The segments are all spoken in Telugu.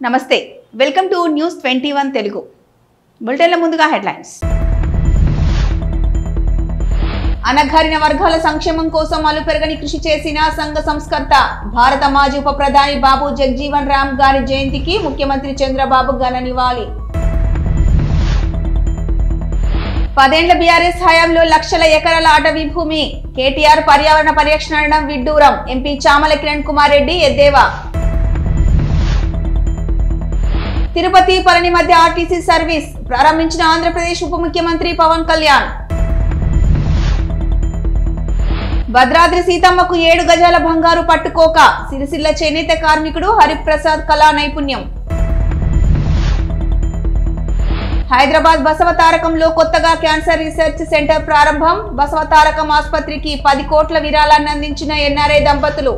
నమస్తే వెల్కమ్ టు న్యూస్ 21 తెలుగు బులెటిన్ల ముందుగా హెడ్లైన్స్ అనగారిన వర్గాల సంక్షేమం కోసం అలుపెరగని కృషి చేసిన సంఘ సంస్కర్త భారత మాజీ ఉప ప్రధాని బాబు జగజీవన్ రామ్ గారి జయంతికి ముఖ్యమంత్రి చంద్రబాబు ఘన నివాళి 10 ఏళ్ల బీఆర్ఎస్ హయాంలో లక్షల ఎకరాల అటవీ భూమి కేటీఆర్ పర్యావరణ పరిరక్షణ విడ్డూరం ఎంపీ చామల కిరణ్ కుమార్ రెడ్డి ఎద్దేవా తిరుపతి పళని మధ్య ఆర్టీసీ సర్వీస్ ప్రారంభించిన ఆంధ్రప్రదేశ్ ఉప ముఖ్యమంత్రి పవన్ కళ్యాణ్ భద్రాద్రి సీతమ్మకు 7 గజాల బంగారు పట్టుకోక సిరిసిల్ల చేనేత కార్మికుడు హరిప్రసాద్ కళా నైపుణ్యం హైదరాబాద్ బసవతారకంలో కొత్తగా క్యాన్సర్ రీసెర్చ్ సెంటర్ ప్రారంభం బసవతారకం ఆసుపత్రికి 10 కోట్ల విరాళాన్ని అందించిన ఎన్ఆర్ఐ దంపతులు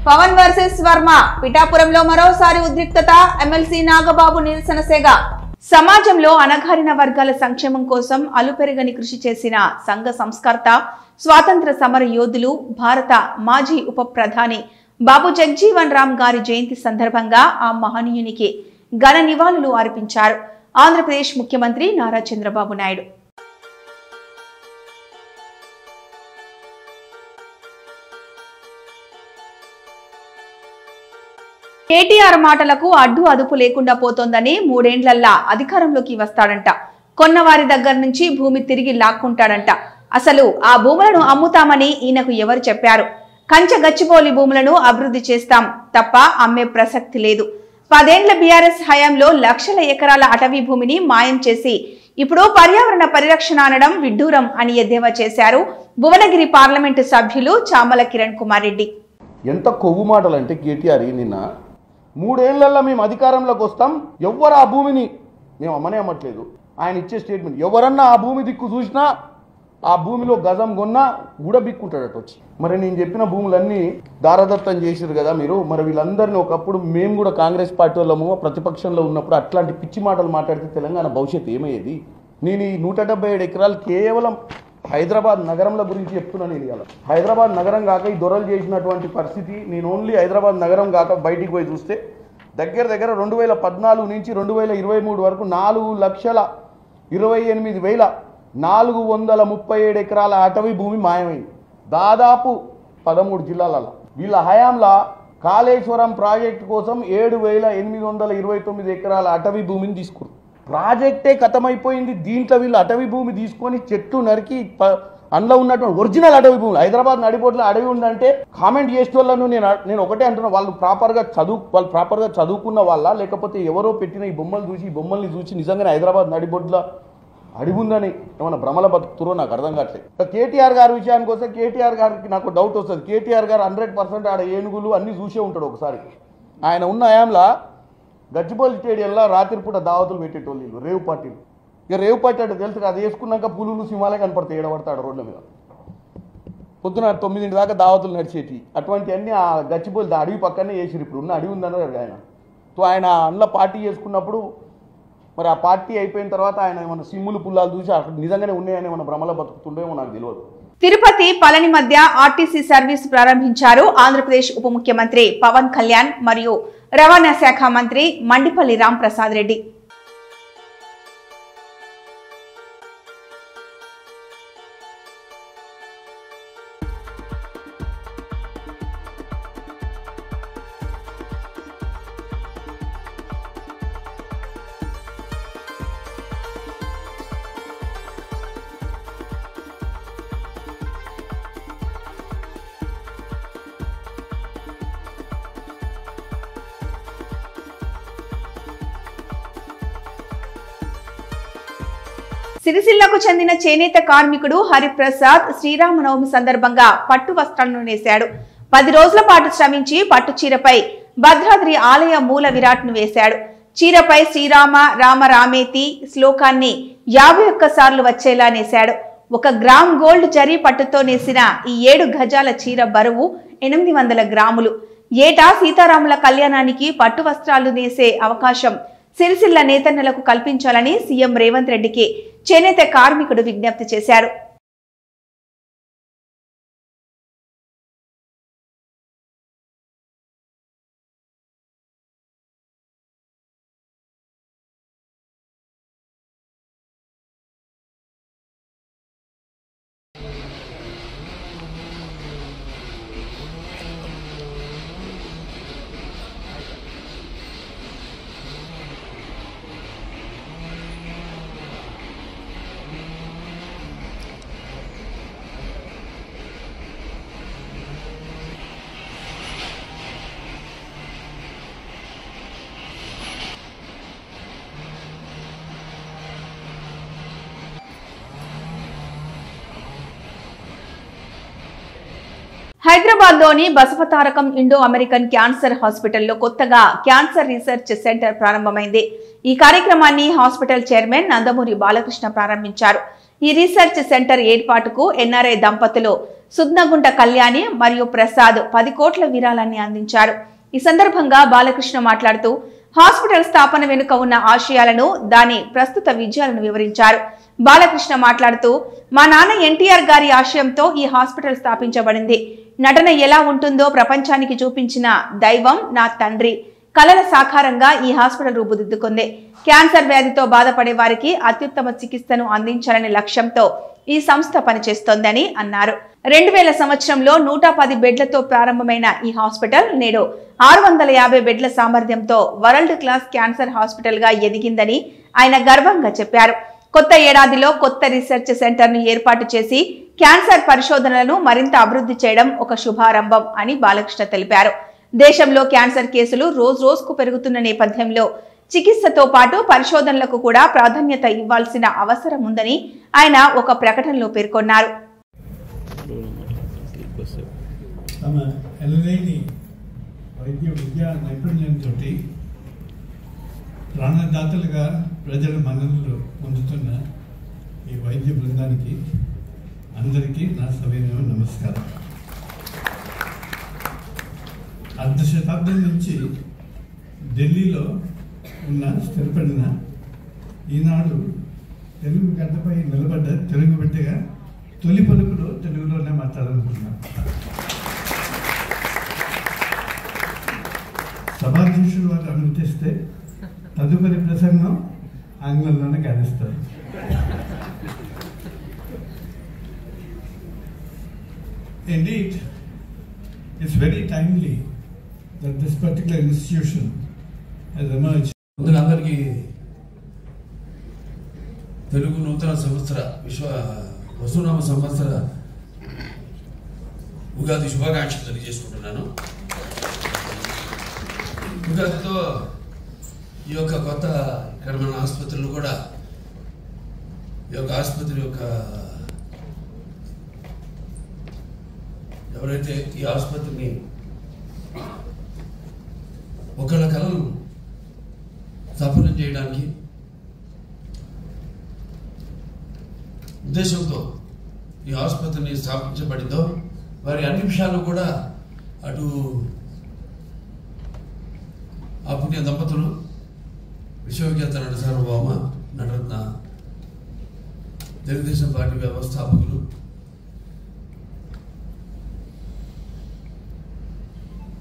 పవన్ వర్సెస్ వర్మ పిఠాపురంలో మరోసారి ఉద్రిక్తత ఎమ్మెల్సీ నాగబాబు నిరసన సెగ సమాజంలో అనగారిన వర్గాల సంక్షేమం కోసం అలుపెరగని కృషి చేసిన సంఘ సంస్కర్త స్వాతంత్ర సమర యోధులు భారత మాజీ ఉప ప్రధాని బాబు జగజీవన్ రామ్ గారి జయంతి సందర్భంగా ఆ మహనీయునికి ఘన నివాళులు అర్పించారు ఆంధ్రప్రదేశ్ ముఖ్యమంత్రి నారా చంద్రబాబు నాయుడు. కేటీఆర్ మాటలకు అడ్డు అదుపు లేకుండా పోతోందని 3 ఏళ్లల్లా అధికారంలోకి వస్తాడంట. కొన్నవారి దగ్గర నుంచి భూమి తిరిగి లాక్కుంటాడంట. అసలు ఆ భూములను అమ్ముతామని ఈయనకు ఎవరు చెప్పారు? కంచె గచ్చిబౌలి భూములను అభివృద్ధి చేస్తాం తప్ప అమ్మే ప్రసక్తి లేదు. 10 ఏళ్ల బీఆర్ఎస్ హయాంలో లక్షల ఎకరాల అటవీ భూమిని మాయం చేసి ఇప్పుడు పర్యావరణ పరిరక్షణ అనడం విడ్డూరం అని ఎద్దేవా చేశారు భువనగిరి పార్లమెంటు సభ్యులు చామల కిరణ్ కుమార్ రెడ్డి. ఎంత కొవ్వు మాటలు అంటే కేటీఆర్ నిన్న 3 ఏళ్లలో మేము అధికారంలోకి వస్తాం, ఎవరు ఆ భూమిని మేము అమ్మనే అమ్మట్లేదు. ఆయన ఇచ్చే స్టేట్మెంట్, ఎవరన్నా ఆ భూమి దిక్కు చూసినా ఆ భూమిలో గజం కొన్నా ఊడబిక్కుంటాడట వచ్చి. మరి నేను చెప్పిన భూములన్నీ దారదత్తం చేసిరు కదా మీరు. మరి వీళ్ళందరినీ ఒకప్పుడు మేము కూడా కాంగ్రెస్ పార్టీ వాళ్ళము ప్రతిపక్షంలో ఉన్నప్పుడు అట్లాంటి పిచ్చి మాటలు మాట్లాడితే తెలంగాణ భవిష్యత్తు ఏమయ్యేది? నేను ఈ 177 ఎకరాలు కేవలం హైదరాబాద్ నగరంల గురించి చెప్తున్నాను. నేను ఇవాళ హైదరాబాద్ నగరం కాక ఈ దొరలు చేసినటువంటి పరిస్థితి, నేను ఓన్లీ హైదరాబాద్ నగరం కాక బయటికి పోయి చూస్తే దగ్గర 2014 నుంచి 2023 వరకు 4,28,437 ఎకరాల అటవీ భూమి మాయమైంది. దాదాపు 13 జిల్లాలలో. వీళ్ళ హయాంలో కాళేశ్వరం ప్రాజెక్టు కోసం 7,829 ఎకరాల అటవీ భూమిని తీసుకున్నారు. ప్రాజెక్టే ఖతమైపోయింది. దీంట్లో వీళ్ళు అటవీ భూమి తీసుకొని చెట్టు నరికి అందులో ఉన్నటువంటి ఒరిజినల్ అటవీ భూములు, హైదరాబాద్ నడిపోట్లో అడవి ఉందంటే కామెంట్ చేసే వాళ్ళను నేను ఒకటే అంటున్నా, వాళ్ళు ప్రాపర్గా చదువుకున్న వాళ్ళ, లేకపోతే ఎవరో పెట్టిన ఈ బొమ్మల్ని చూసి నిజంగానే హైదరాబాద్ నడిబొడ్ల అడవి ఉందని ఏమైనా భ్రమల బతుకుతురో నాకు అర్థం కావట్లేదు. కేటీఆర్ గారి విషయానికి వస్తే కేటీఆర్ గారికి నాకు డౌట్ వస్తుంది. కేటీఆర్ గారు 100% ఆడ ఏనుగులు అన్నీ చూసే ఉంటాడు. ఒకసారి ఆయన ఉన్న హయాంలో గచ్చిబౌలి స్టేడియంలో రాత్రిపూట దావతులు పెట్టేటోళ్ళు వీళ్ళు, రేవు పార్టీలు. ఇక రేవు పార్టీ అంటే తెలుసు, అది వేసుకున్నాక పులులు సింహాలే కనపడతాయి, ఏడబడతాడు రోడ్ల మీద. పొద్దున 9 దాకా దావతులు నడిచేటి. అటువంటివన్నీ ఆ గచ్చిబౌలి అడవి పక్కనే వేసిరు. ఇప్పుడు ఉన్న అడవి ఉందన్నారు ఆయన. సో ఆయన అందులో పార్టీ చేసుకున్నప్పుడు మరి ఆ పార్టీ అయిపోయిన తర్వాత ఆయన ఏమన్నా సిమ్ములు పుల్లాలు చూసి అక్కడ నిజంగానే ఉన్నాయని ఏమన్నా భ్రమలో బతుకుతుండేమో నాకు తెలియదు. తిరుపతి పళని మధ్య ఆర్టీసీ సర్వీస్ ప్రారంభించారు ఆంధ్రప్రదేశ్ ఉప ముఖ్యమంత్రి పవన్ కళ్యాణ్ మరియు రవాణా శాఖ మంత్రి మండిపల్లి రాంప్రసాద్ రెడ్డి. సిరిసిల్లకు చెందిన చేనేత కార్మికుడు హరిప్రసాద్ శ్రీరామనవమి సందర్భంగా పట్టు వస్త్రాలను నేశాడు. 10 రోజుల పాటు శ్రమించి పట్టు చీరపై భద్రాద్రి ఆలయ మూల విరాట్ను వేశాడు. చీరపై శ్రీరామ రామ రామేతి శ్లోకాన్ని 51 సార్లు వచ్చేలా నేశాడు. 1 గ్రామ్ గోల్డ్ జరీ పట్టుతో నేసిన ఈ 7 గజాల చీర బరువు 800 గ్రాములు. ఏటా సీతారాముల కళ్యాణానికి పట్టు వస్త్రాలు నేసే అవకాశం సిరిసిల్ల నేతన్నలకు కల్పించాలని సీఎం రేవంత్ రెడ్డికి చేనేత కార్మికుడు విజ్ఞప్తి చేశారు. హైదరాబాద్లోని బసవతారకం ఇండో అమెరికన్ క్యాన్సర్ హాస్పిటల్లో కొత్తగా క్యాన్సర్ రీసెర్చ్ సెంటర్ ప్రారంభమైంది. ఈ కార్యక్రమాన్ని హాస్పిటల్ చైర్మన్ నందమూరి బాలకృష్ణ ప్రారంభించారు. ఈ రీసెర్చ్ సెంటర్ ఏర్పాటుకు ఎన్ఆర్ఐ దంపతులు సుద్నగుంట కళ్యాణి మరియు ప్రసాద్ 10 కోట్ల విరాళాన్ని అందించారు. ఈ సందర్భంగా బాలకృష్ణ మాట్లాడుతూ హాస్పిటల్ స్థాపన వెనుక ఉన్న ఆశయాలను, దాని ప్రస్తుత విజయాలను వివరించారు. బాలకృష్ణ మాట్లాడుతూ మా నాన్న ఎన్టీఆర్ గారి ఆశయంతో ఈ హాస్పిటల్ స్థాపించబడింది. నటన ఎలా ఉంటుందో ప్రపంచానికి చూపించిన దైవం నా తండ్రి. కలల సాకారంగా ఈ హాస్పిటల్ రూపుదిద్దుకుంది. క్యాన్సర్ వ్యాధితో బాధపడే వారికి అత్యుత్తమ చికిత్సను అందించాలనే లక్ష్యంతో ఈ సంస్థ పనిచేస్తోందని అన్నారు. 2000 సంవత్సరంలో 110 బెడ్లతో ప్రారంభమైన ఈ హాస్పిటల్ నేడు 650 బెడ్ల సామర్థ్యంతో వరల్డ్ క్లాస్ క్యాన్సర్ హాస్పిటల్ గా ఎదిగిందని ఆయన గర్వంగా చెప్పారు. కొత్త ఏడాదిలో కొత్త రీసెర్చ్ సెంటర్ ను ఏర్పాటు చేసి క్యాన్సర్ పరిశోధనలను మరింత అభివృద్ధి చేయడం ఒక శుభారంభం అని బాలకృష్ణ తెలిపారు. దేశంలో క్యాన్సర్ కేసులు రోజుకు పెరుగుతున్న నేపథ్యంలో చికిత్సతో పాటు పరిశోధనలకు కూడా ప్రాధాన్యత ఇవ్వాల్సిన అవసరం ఉందని ఆయన ఒక ప్రకటనలో పేర్కొన్నారు. తమ ఎనలేని వైద్య విద్యా నైపుణ్యంతో ప్రాణదాతలుగా ప్రజల మన్ననలు పొందుతున్న ఈ వైద్య బృందానికి అందరికీ నా సవినయ నమస్కారం. అర్ధ శతాబ్దం నుంచి ఢిల్లీలో ఉన్న స్థిరపడిన ఈనాడు తెలుగు గడ్డపై నిలబడ్డ తెలుగు బిడ్డగా తొలి పలుకులో తెలుగులోనే మాట్లాడాలనుకుంటున్నాను. సభాధ్యక్షుడు వారు అనుమతిస్తే తదుపరి ప్రసంగం ఆంగ్లంలోనే గానిస్తారు. Indeed, it's very timely that this particular institution has emerged. అందరికీ తెలుగు నూతన సంవత్సర వసునామ సంవత్సర ఉగాది శుభాకాంక్షలు తెలియజేసుకుంటున్నాను. ఉగాదితో ఈ యొక్క కొత్త ఇక్కడ మన ఆసుపత్రులు కూడా ఈ యొక్క ఆసుపత్రి యొక్క ఎవరైతే ఈ ఆసుపత్రిని ఒకళ్ళ కళను సఫలం చేయడానికి ఉద్దేశంతో ఈ ఆసుపత్రిని స్థాపించబడిందో వారి అన్ని విషయాలు కూడా అటు ఆ పుణ్య దంపతులు విశ్వవిఖ్యాత నట సార్వభౌమ నటరత్న తెలుగుదేశం పార్టీ వ్యవస్థాపకులు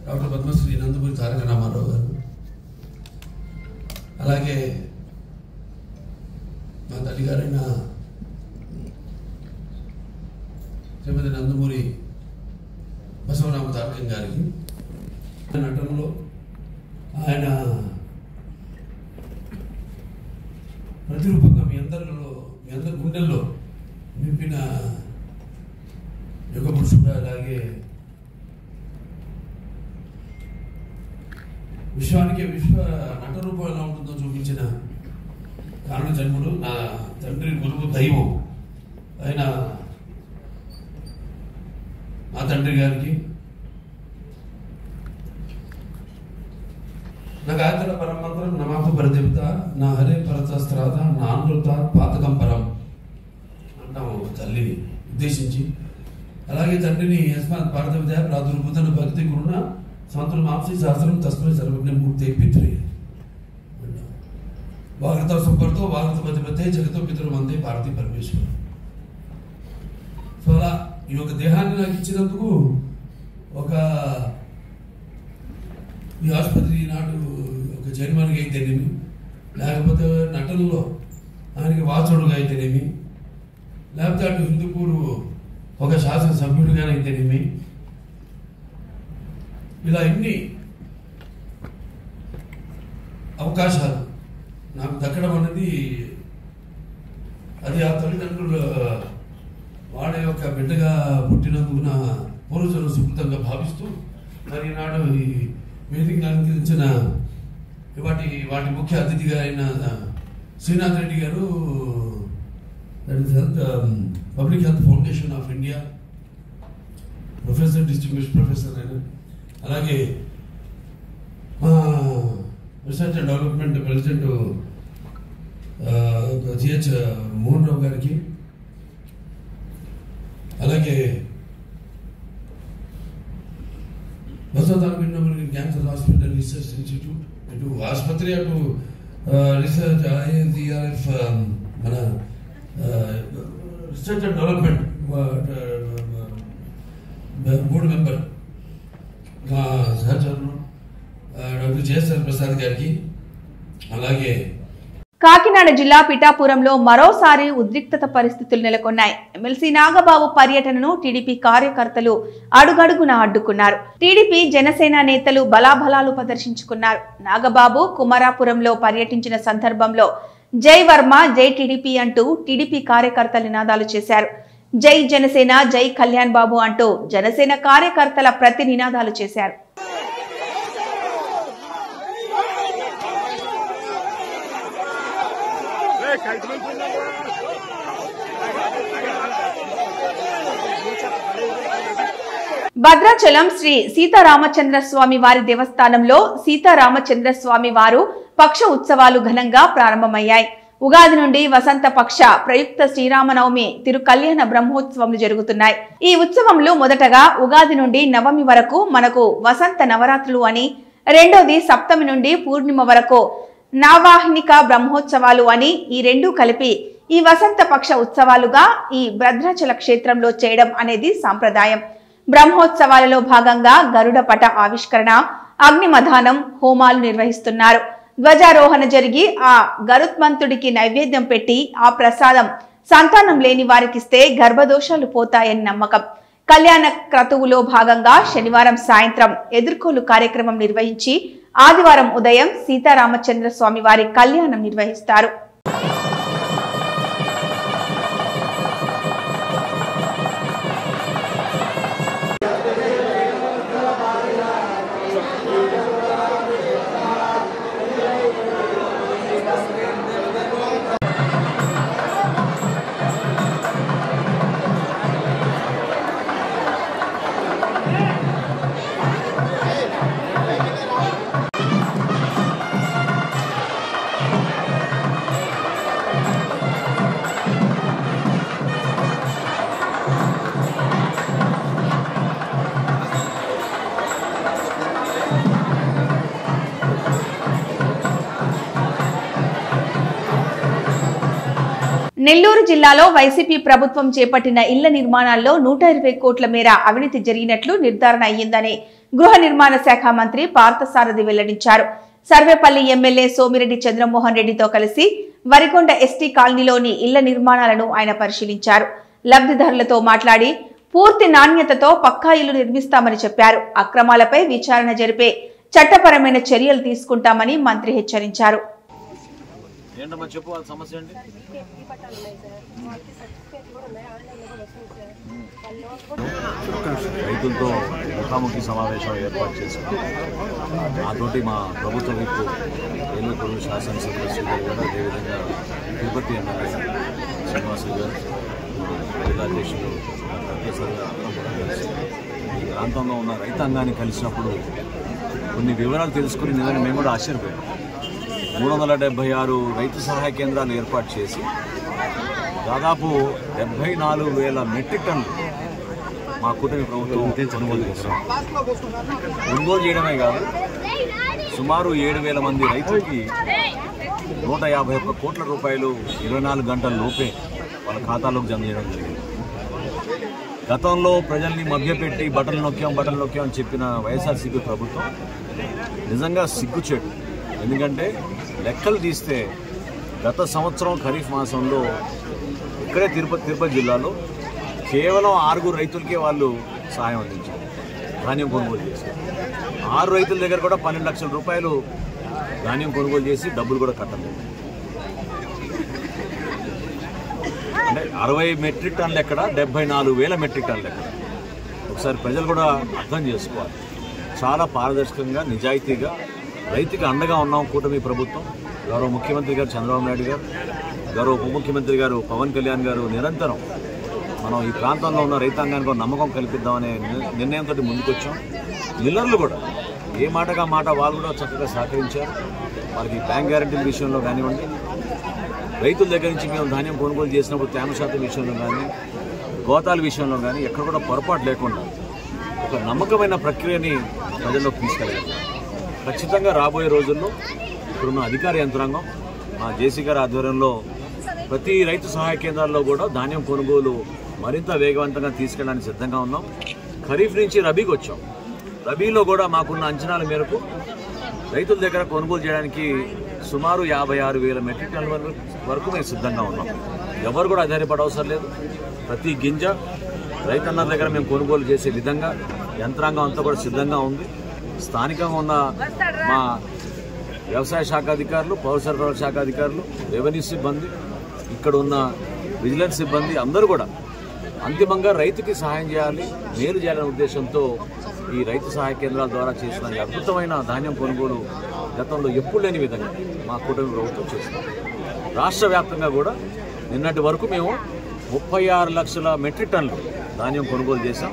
డాక్టర్ పద్మశ్రీ నందమూరి తారక రామారావు గారు, అలాగే మా తల్లిగారైన శ్రీమతి నందమూరి బసవరామ తారకం గారికి నటనలో ఆయన ప్రతిరూపంగా మీ అందరి గుండెల్లో నింపిన యుగ పురుషుడు, అలాగే విశ్వ నట రూపం ఎలా ఉంటుందో చూపించిన కారణ జన్ముడు నా తండ్రి గురువు దైవం ఆయన మా తండ్రి గారికి నా గాయత్ర పరమంత్రం నమాప పరదేవత నా హరే పరతస్త్రాత నా అనృత పాతకం పరం అంటాము తల్లిని ఉద్దేశించి. అలాగే తండ్రిని యస్మాత్ పార్థవిద ప్రాదుర్భూతన భక్తి గురుణ సంతులు మాంసి శాస్త్రం తస్మై సర్వజ్ఞం గుర్తే పితృ వాగత సంపర్తో వాగత పతిపతే జగతో పితృ వందే భారతీ పరమేశ్వరు. సో అలా ఈ యొక్క దేహాన్ని నాకు ఇచ్చినందుకు ఈ ఆసుపత్రి నాడు ఒక చైర్మన్గా అయితేనేమి, లేకపోతే నటనలో ఆయనకి వాచోడుగా అయితేనేమి, లేకపోతే అటు హిందూపూర్ ఒక శాసనసభ్యుడిగానైతేనేమి, ఇలా ఎన్ని అవకాశాలు నాకు దక్కడం అనేది అది ఆ తల్లిదండ్రుల వాళ్ళ యొక్క బిడ్డగా పుట్టినందుకు నా పూర్వజులు సుకృతంగా భావిస్తూ మరి ఈనాడు ఈ వేదికను అలంకరించిన వాటి ముఖ్య అతిథిగా అయిన శ్రీనాథ్ రెడ్డి గారు, public health foundation of India professor, distinguished professor ఆయన. అలాగే మా research and development president G H Mohan గారికి, అలాగే క్యాన్సర్ హాస్పిటల్ రీసెర్చ్ ఇన్స్టిట్యూట్, ఇటు ఆసుపత్రి, అటు రీసెర్చ్ IIRF మన research and development board member మా సహచరులు డాక్టర్ జేఎస్ఆర్ ప్రసాద్ గారికి, అలాగే కాకినాడ జిల్లా పిఠాపురంలో మరోసారి ఉద్రిక్తత పరిస్థితులు నెలకొన్నాయి. ఎమ్మెల్సీ నాగబాబు పర్యటనను టీడీపీ కార్యకర్తలు అడుగడుగునా అడ్డుకున్నారు. టీడీపీ జనసేన నేతలు బలాబలాలు ప్రదర్శించుకున్నారు. నాగబాబు కుమారాపురంలో పర్యటించిన సందర్భంలో జై వర్మ, జై టీడీపీ అంటూ టీడీపీ కార్యకర్తలు నినాదాలు చేశారు. జై జనసేన, జై కళ్యాణ్ బాబు అంటూ జనసేన కార్యకర్తల ప్రతి నినాదాలు చేశారు. భద్రాచలం శ్రీ సీతారామచంద్ర స్వామి వారి దేవస్థానంలో సీతారామచంద్ర స్వామి వారు పక్ష ఉత్సవాలు ఘనంగా ప్రారంభమయ్యాయి. ఉగాది నుండి వసంత పక్ష ప్రయుక్త శ్రీరామనవమి తిరు కళ్యాణ బ్రహ్మోత్సవములు జరుగుతున్నాయి. ఈ ఉత్సవంలో మొదటగా ఉగాది నుండి నవమి వరకు మనకు వసంత నవరాత్రులు అని, రెండోది సప్తమి నుండి పూర్ణిమ వరకు నావాహినిక బ్రహ్మోత్సవాలు అని, ఈ రెండు కలిపి ఈ వసంత పక్ష ఉత్సవాలుగా ఈ భద్రాచల క్షేత్రంలో చేయడం అనేది సాంప్రదాయం. బ్రహ్మోత్సవాలలో భాగంగా గరుడ పట ఆవిష్కరణ, అగ్నిమధానం, హోమాలు నిర్వహిస్తున్నారు. ధ్వజారోహణ జరిగి ఆ గరుత్మంతుడికి నైవేద్యం పెట్టి ఆ ప్రసాదం సంతానం లేని వారికిస్తే గర్భదోషాలు పోతాయని నమ్మకం. కళ్యాణ క్రతువులో భాగంగా శనివారం సాయంత్రం ఎదుర్కోలు కార్యక్రమం నిర్వహించి ఆదివారం ఉదయం సీతారామచంద్ర స్వామి వారి కళ్యాణం నిర్వహిస్తారు. నెల్లూరు జిల్లాలో వైసీపీ ప్రభుత్వం చేపట్టిన ఇళ్ల నిర్మాణాల్లో 120 కోట్ల మేర అవినీతి జరిగినట్లు నిర్ధారణ అయ్యిందని గృహ నిర్మాణ శాఖ మంత్రి పార్థసారథి వెల్లడించారు. సర్వేపల్లి ఎమ్మెల్యే సోమిరెడ్డి చంద్రమోహన్ రెడ్డితో కలిసి వరికొండ ఎస్టీ కాలనీలోని ఇళ్ల నిర్మాణాలను ఆయన పరిశీలించారు. లబ్ధిదారులతో మాట్లాడి పూర్తి నాణ్యతతో పక్కా ఇల్లు నిర్మిస్తామని చెప్పారు. అక్రమాలపై విచారణ జరిపే చట్టపరమైన చర్యలు తీసుకుంటామని మంత్రి హెచ్చరించారు. రైతులతో ముఖాముఖి సమావేశం ఏర్పాటు చేశారు. నాతోటి మా ప్రభుత్వ విప్పు ఏలూరు శాసనసభ్యులు శ్రీధర్ గారు, అదేవిధంగా తిరుపతి ఎమ్మెల్యే శ్రీనివాసు గారు, జిల్లా అధ్యక్షులు ప్రొఫెసర్ గారు అందరం కూడా కలిసి ఈ ప్రాంతంలో ఉన్న రైతాంగాన్ని కలిసినప్పుడు కొన్ని వివరాలు తెలుసుకుని నిజంగా మేము కూడా ఆశ్చర్యపోయాం. 376 రైతు సహాయ కేంద్రాలు ఏర్పాటు చేసి దాదాపు 74,000 మెట్రిక్ టన్నులు మా కూటమి ప్రభుత్వం కొనుగోలు చేస్తాం. కొనుగోలు చేయడమే కాదు, సుమారు 7,000 మంది రైతులకి 151 కోట్ల రూపాయలు 24 గంటల లోపే వాళ్ళ ఖాతాలోకి జమ చేయడం జరిగింది. గతంలో ప్రజల్ని మభ్యపెట్టి బట్టలు నొక్కాం అని చెప్పిన వైఎస్ఆర్సీపీ ప్రభుత్వం నిజంగా సిగ్గుచేటు. ఎందుకంటే లెక్కలు తీస్తే గత సంవత్సరం ఖరీఫ్ మాసంలో ఇక్కడే తిరుపతి జిల్లాలో కేవలం 6 రైతులకే వాళ్ళు సహాయం అందించారు, ధాన్యం కొనుగోలు చేశారు. 6 రైతుల దగ్గర కూడా 12 లక్షల రూపాయలు ధాన్యం కొనుగోలు చేసి డబ్బులు కూడా కట్టలేదు. అంటే 60 మెట్రిక్ టన్నులు ఎక్కడ, 74,000 మెట్రిక్ టన్నులు ఎక్కడ? ఒకసారి ప్రజలు కూడా అర్థం చేసుకోవాలి. చాలా పారదర్శకంగా, నిజాయితీగా రైతుకి అండగా ఉన్నాం కూటమి ప్రభుత్వం. గౌరవ ముఖ్యమంత్రి గారు చంద్రబాబు నాయుడు గారు, గౌరవ ఉప ముఖ్యమంత్రి గారు పవన్ కళ్యాణ్ గారు నిరంతరం మనం ఈ ప్రాంతంలో ఉన్న రైతాంగానికి నమ్మకం కల్పిద్దామనే నిర్ణయంతో ముందుకొచ్చాం. మిల్లర్లు కూడా ఏ మాటగా మాట వాళ్ళు కూడా చక్కగా సహకరించారు. వారికి బ్యాంక్ గ్యారంటీల విషయంలో కానివ్వండి, రైతుల దగ్గర నుంచి మేము ధాన్యం కొనుగోలు చేసినప్పుడు తేమ శాతం విషయంలో కానీ, గోతాల విషయంలో కానీ ఎక్కడ కూడా పొరపాటు లేకుండా ఒక నమ్మకమైన ప్రక్రియని ప్రజల్లోకి తీసుకెళ్ళాలి. ఖచ్చితంగా రాబోయే రోజుల్లో ఇక్కడున్న అధికార యంత్రాంగం మా జేసీ గారి ఆధ్వర్యంలో ప్రతి రైతు సహాయ కేంద్రాల్లో కూడా ధాన్యం కొనుగోలు మరింత వేగవంతంగా తీసుకెళ్ళడానికి సిద్ధంగా ఉన్నాం. ఖరీఫ్ నుంచి రబీకి వచ్చాం. రబీలో కూడా మాకున్న అంచనాల మేరకు రైతుల దగ్గర కొనుగోలు చేయడానికి సుమారు 56,000 మెట్రిక్ టన్నుల వరకు మేము సిద్ధంగా ఉన్నాం. ఎవరు కూడా ఆధారపడవసరం లేదు. ప్రతి గింజ రైతన్న దగ్గర మేము కొనుగోలు చేసే విధంగా యంత్రాంగం అంతా కూడా సిద్ధంగా ఉంది. స్థానికంగా ఉన్న మా వ్యవసాయ శాఖ అధికారులు, పౌర సరఫరాల శాఖ అధికారులు, రెవెన్యూ సిబ్బంది, ఇక్కడ ఉన్న విజిలెన్స్ సిబ్బంది అందరూ కూడా అంతిమంగా రైతుకి సహాయం చేయాలి, మేలు చేయాలనే ఉద్దేశంతో ఈ రైతు సహాయ కేంద్రాల ద్వారా చేసిన ఈ అద్భుతమైన ధాన్యం కొనుగోలు గతంలో ఎప్పుడు లేని విధంగా మా కూటమి ప్రభుత్వం చేస్తుంది. రాష్ట్ర వ్యాప్తంగా కూడా నిన్నటి వరకు మేము 36 లక్షల మెట్రిక్ టన్నులు ధాన్యం కొనుగోలు చేశాం.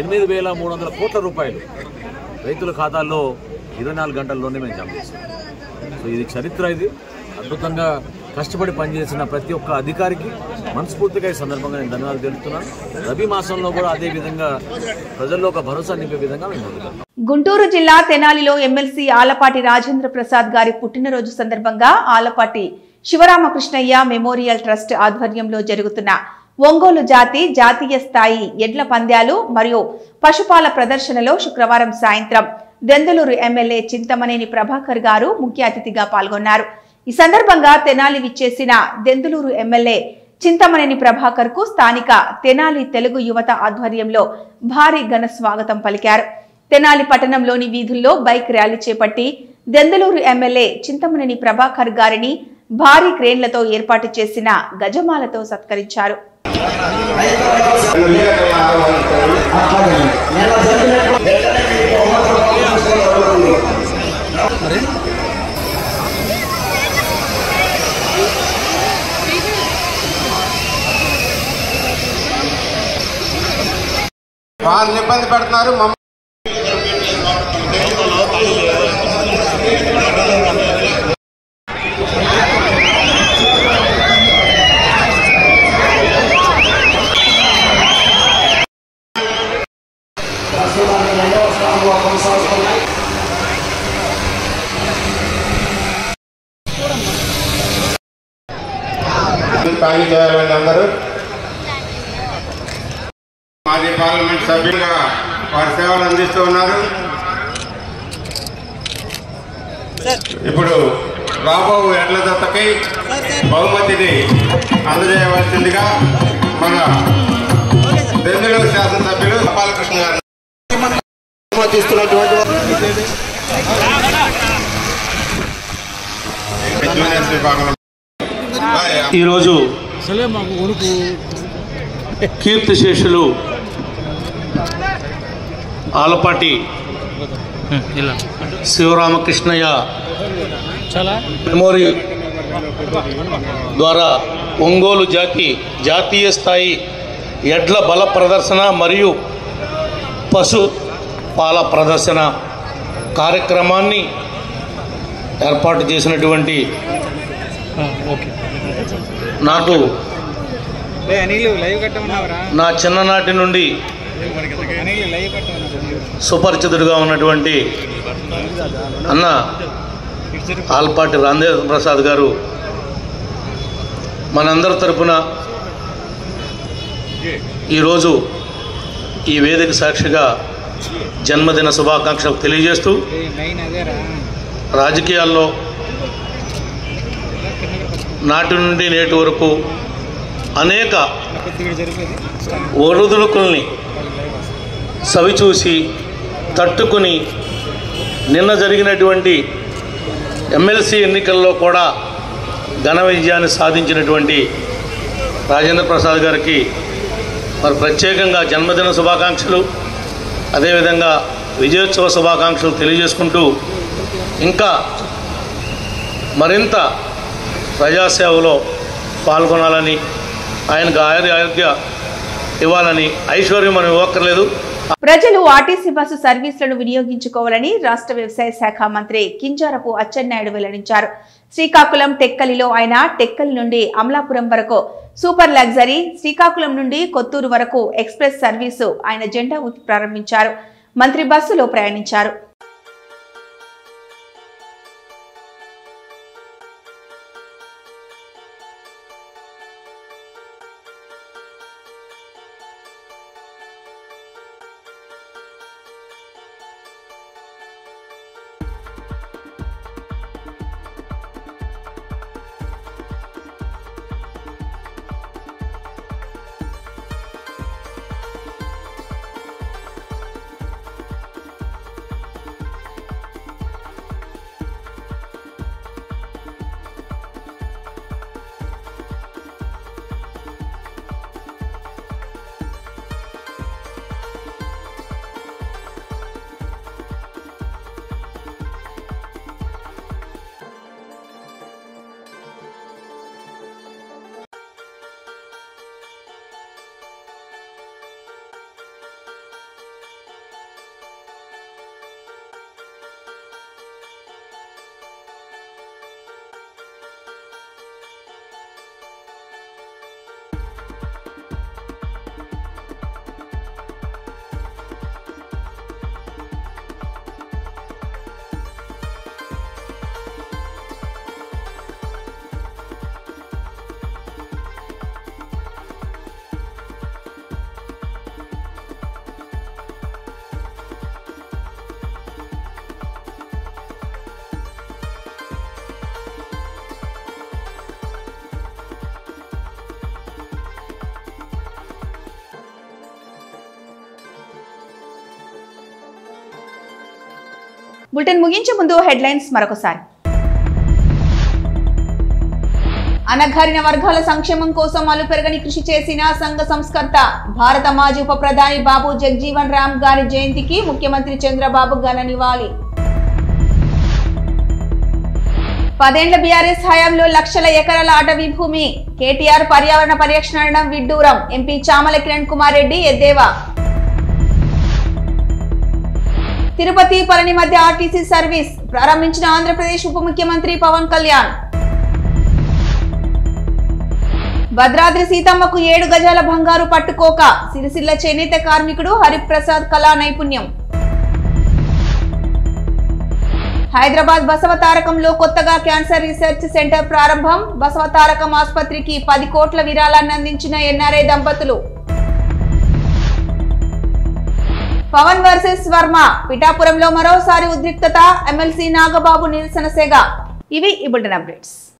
8,300 కోట్ల రూపాయలు రైతుల ఖాతాల్లో 24 గంటల్లోనే మేము జమ చేశాం. సో ఇది చరిత్ర. ఇది అద్భుతంగా కష్టపడి పనిచేసిన ప్రతి ఒక్క అధికారికి మనస్ఫూర్తిగా ఈ సందర్భంగా నేను ధన్యవాదాలు తెలుపుతున్నాను. రబీ మాసంలో కూడా అదే విధంగా ప్రజల్లో ఒక భరోసా నింపే విధంగా మేము ముందుకెళ్తాం. గుంటూరు జిల్లా తెనాలిలో ఎమ్మెల్సీ ఆలపాటి రాజేంద్ర ప్రసాద్ గారి పుట్టినరోజు సందర్భంగా ఆలపాటి శివరామకృష్ణయ్య మెమోరియల్ ట్రస్ట్ ఆధ్వర్యంలో జరుగుతున్న ఒంగోలు జాతీయ స్థాయి ఎడ్ల పంద్యాలు మరియు పశుపాల ప్రదర్శనలో శుక్రవారం సాయంత్రం దెందులూరు ఎమ్మెల్యే చింతమనేని ప్రభాకర్ గారు ముఖ్య అతిథిగా పాల్గొన్నారు. ఈ సందర్భంగా తెనాలి విచ్చేసిన దెందులూరు ఎమ్మెల్యే చింతమనేని ప్రభాకర్ కు స్థానిక తెనాలి తెలుగు యువత ఆధ్వర్యంలో భారీ ఘన స్వాగతం పలికారు. తెనాలి పట్టణంలోని వీధుల్లో బైక్ ర్యాలీ చేపట్టి దెందులూరు ఎమ్మెల్యే చింతమనేని ప్రభాకర్ గారిని భారీ క్రేన్లతో ఏర్పాటు చేసిన గజమాలతో సత్కరించారు. వాళ్ళని ఇబ్బంది పెడుతున్నారు. పని చేయాలని అందరూ మాజీ పార్లమెంట్ సభ్యులుగా వారి సేవలు అందిస్తూ ఉన్నారు. ఇప్పుడు రాబో ఎడ్ల దత్తకి బహుమతిని అందజేయవలసిందిగా మన దెందులూరు శాసనసభ్యులు బాలకృష్ణ గారు ఈరోజు కీర్తిశేషులు ఆలపాటి శివరామకృష్ణయ్య మెమోరియల్ ద్వారా ఒంగోలు జాతీయ స్థాయి ఎడ్ల బల ప్రదర్శన మరియు పశు పాల ప్రదర్శన కార్యక్రమాన్ని ఏర్పాటు చేసినటువంటి నాకు నా చిన్ననాటి నుండి సుపరిచితుడిగా ఉన్నటువంటి అన్న ఆలపాటి రాజేంద్ర ప్రసాద్ గారు మనందరి తరపున ఈరోజు ఈ వేదిక సాక్షిగా జన్మదిన శుభాకాంక్షలు తెలియజేస్తూ రాజకీయాల్లో నాటి నుండి నేటి వరకు అనేక ఒడుదుడుకుల్ని సవిచూసి తట్టుకుని నిన్న జరిగినటువంటి ఎమ్మెల్సీ ఎన్నికల్లో కూడా ఘన విజయాన్ని సాధించినటువంటి రాజేంద్ర ప్రసాద్ గారికి మరి ప్రత్యేకంగా జన్మదిన శుభాకాంక్షలు, అదేవిధంగా విజయోత్సవ శుభాకాంక్షలు తెలియజేసుకుంటూ ఇంకా మరింత ప్రజాసేవలో పాల్గొనాలని, ఆయనకు ఆరోగ్య ఇవ్వాలని. ఐశ్వర్యం మనం ఇవ్వక్కర్లేదు. ప్రజలు ఆర్టీసీ బస్సు సర్వీసులను వినియోగించుకోవాలని రాష్ట్ర వ్యవసాయ శాఖ మంత్రి కింజారపు అచ్చెన్నాయుడు వెల్లడించారు. శ్రీకాకుళం టెక్కలిలో ఆయన టెక్కలి నుండి అమలాపురం వరకు సూపర్ లగ్జరీ, శ్రీకాకుళం నుండి కొత్తూరు వరకు ఎక్స్ప్రెస్ సర్వీసు ఆయన జెండా ఊపి ప్రారంభించారు. మంత్రి బస్సులో ప్రయాణించారు. బులెటిన్ ముగించే ముందు హెడ్లైన్స్ మరొకసారి. అనగారిన వర్గాల సంక్షేమం కోసం అలుపెరగని కృషి చేసిన సంఘ సంస్కర్త భారత మాజీ ఉప ప్రధాని బాబు జగజీవన్ రామ్ గారి జయంతికి ముఖ్యమంత్రి చంద్రబాబు ఘన నివాళి. 10 ఏళ్ల బీఆర్ఎస్ హయాంలో లక్షల ఎకరాల అటవీ భూమి, కేటీఆర్ పర్యావరణ పరిరక్షణ అనడం విడ్డూరం, ఎంపీ చామల కిరణ్ కుమార్ రెడ్డి ఎద్దేవా. తిరుపతి పళని మధ్య ఆర్టీసీ సర్వీస్ ప్రారంభించిన ఆంధ్రప్రదేశ్ ఉప ముఖ్యమంత్రి పవన్ కళ్యాణ్. భద్రాద్రి సీతమ్మకు 7 గజాల బంగారు పట్టుకోక, సిరిసిల్ల చేనేత కార్మికుడు హరిప్రసాద్ కళా నైపుణ్యం. హైదరాబాద్ బసవతారకంలో కొత్తగా క్యాన్సర్ రీసెర్చ్ సెంటర్ ప్రారంభం, బసవతారకం ఆసుపత్రికి 10 కోట్ల విరాళాన్ని అందించిన ఎన్ఆర్ఐ దంపతులు. పవన్ వర్సెస్ వర్మ, పిఠాపురంలో మరోసారి ఉద్రిక్తత, ఎమ్మెల్సీ నాగబాబు నిరసన సెగ. ఇవి ఈ బులెటిన్ అప్డేట్స్.